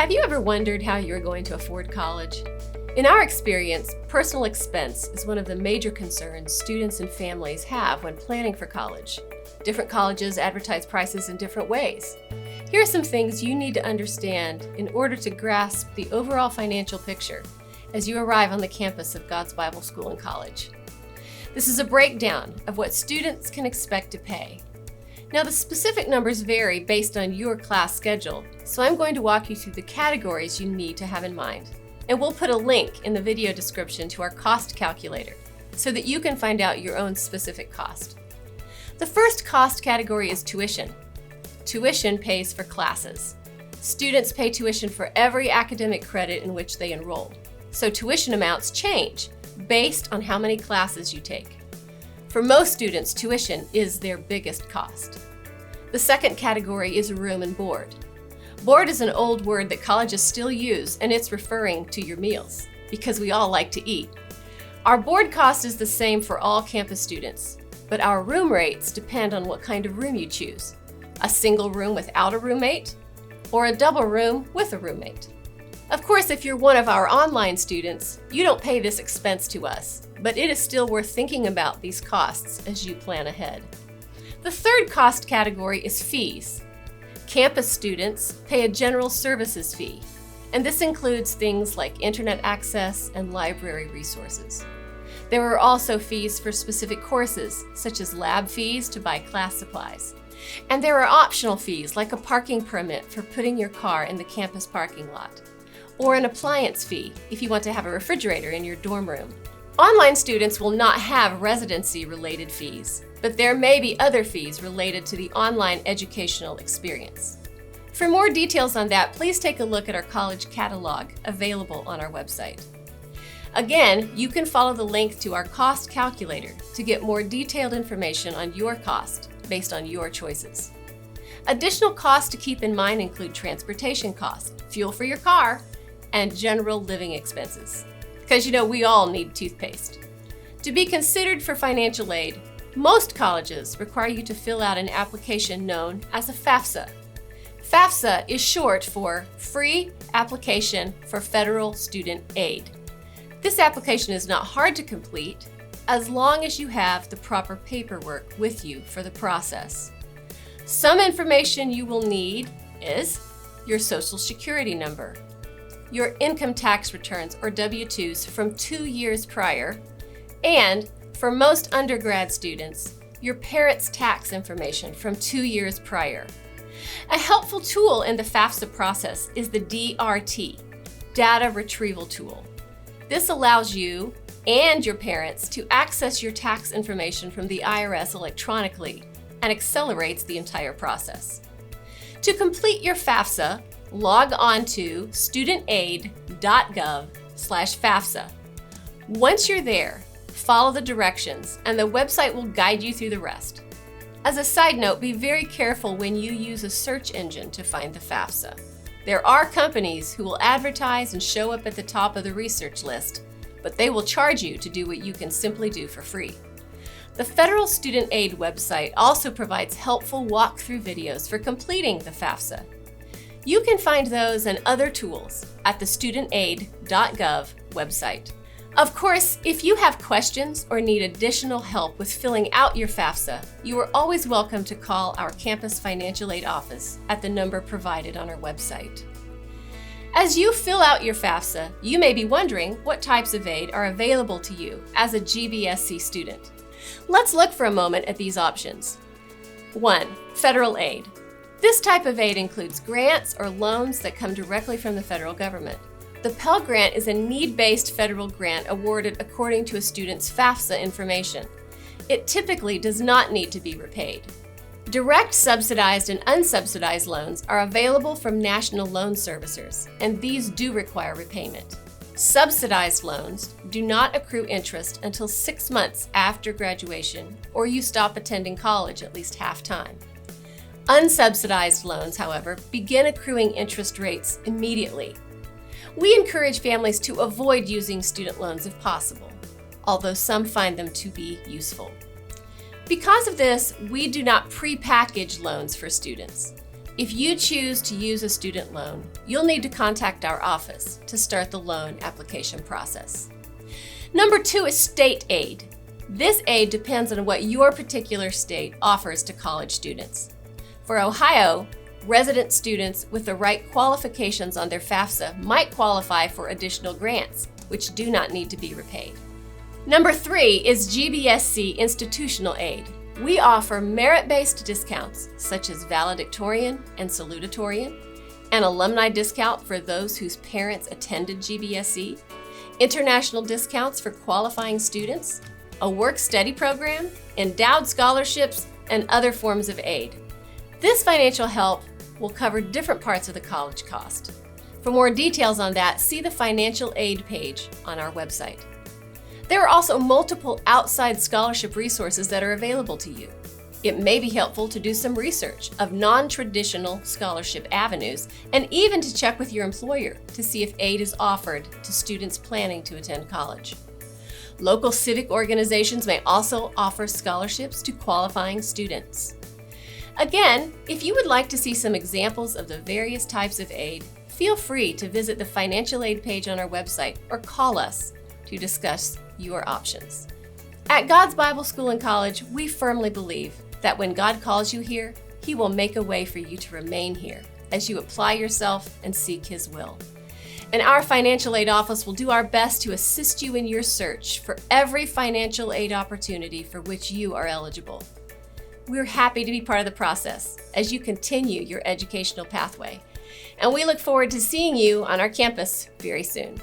Have you ever wondered how you're going to afford college? In our experience, personal expense is one of the major concerns students and families have when planning for college. Different colleges advertise prices in different ways. Here are some things you need to understand in order to grasp the overall financial picture as you arrive on the campus of God's Bible School and College. This is a breakdown of what students can expect to pay. Now, the specific numbers vary based on your class schedule, so I'm going to walk you through the categories you need to have in mind. And we'll put a link in the video description to our cost calculator so that you can find out your own specific cost. The first cost category is tuition. Tuition pays for classes. Students pay tuition for every academic credit in which they enroll. So tuition amounts change based on how many classes you take. For most students, tuition is their biggest cost. The second category is room and board. Board is an old word that colleges still use, and it's referring to your meals, because we all like to eat. Our board cost is the same for all campus students, but our room rates depend on what kind of room you choose. A single room without a roommate, or a double room with a roommate. Of course, if you're one of our online students, you don't pay this expense to us, but it is still worth thinking about these costs as you plan ahead. The third cost category is fees. Campus students pay a general services fee, and this includes things like internet access and library resources. There are also fees for specific courses, such as lab fees to buy class supplies. And there are optional fees like a parking permit for putting your car in the campus parking lot, or an appliance fee if you want to have a refrigerator in your dorm room. Online students will not have residency-related fees, but there may be other fees related to the online educational experience. For more details on that, please take a look at our college catalog available on our website. Again, you can follow the link to our cost calculator to get more detailed information on your cost based on your choices. Additional costs to keep in mind include transportation costs, fuel for your car, and general living expenses. Because we all need toothpaste. To be considered for financial aid, most colleges require you to fill out an application known as a Fafsa. Fafsa is short for Free Application for Federal Student Aid. This application is not hard to complete as long as you have the proper paperwork with you for the process. Some information you will need is your Social Security number, your income tax returns or W-2s from 2 years prior, and for most undergrad students, your parents' tax information from 2 years prior. A helpful tool in the Fafsa process is the DRT, Data Retrieval Tool. This allows you and your parents to access your tax information from the IRS electronically and accelerates the entire process. To complete your Fafsa, log on to studentaid.gov/Fafsa. Once you're there, follow the directions and the website will guide you through the rest. As a side note, be very careful when you use a search engine to find the Fafsa. There are companies who will advertise and show up at the top of the research list, but they will charge you to do what you can simply do for free. The Federal Student Aid website also provides helpful walkthrough videos for completing the Fafsa. You can find those and other tools at the studentaid.gov website. Of course, if you have questions or need additional help with filling out your Fafsa, you are always welcome to call our campus financial aid office at the number provided on our website. As you fill out your Fafsa, you may be wondering what types of aid are available to you as a Gbsc student. Let's look for a moment at these options. 1. Federal aid. This type of aid includes grants or loans that come directly from the federal government. The Pell Grant is a need-based federal grant awarded according to a student's Fafsa information. It typically does not need to be repaid. Direct subsidized and unsubsidized loans are available from national loan servicers, and these do require repayment. Subsidized loans do not accrue interest until 6 months after graduation, or you stop attending college at least half-time. Unsubsidized loans, however, begin accruing interest rates immediately. We encourage families to avoid using student loans if possible, although some find them to be useful. Because of this, we do not pre-package loans for students. If you choose to use a student loan, you'll need to contact our office to start the loan application process. Number 2 is state aid. This aid depends on what your particular state offers to college students. For Ohio, resident students with the right qualifications on their Fafsa might qualify for additional grants, which do not need to be repaid. Number 3 is Gbsc Institutional Aid. We offer merit-based discounts such as valedictorian and salutatorian, an alumni discount for those whose parents attended GBSE, international discounts for qualifying students, a work-study program, endowed scholarships, and other forms of aid. This financial help will cover different parts of the college cost. For more details on that, see the financial aid page on our website. There are also multiple outside scholarship resources that are available to you. It may be helpful to do some research of non-traditional scholarship avenues and even to check with your employer to see if aid is offered to students planning to attend college. Local civic organizations may also offer scholarships to qualifying students. Again, if you would like to see some examples of the various types of aid, feel free to visit the financial aid page on our website or call us to discuss your options. At God's Bible School and College, we firmly believe that when God calls you here, He will make a way for you to remain here as you apply yourself and seek His will. And our financial aid office will do our best to assist you in your search for every financial aid opportunity for which you are eligible. We're happy to be part of the process as you continue your educational pathway, and we look forward to seeing you on our campus very soon.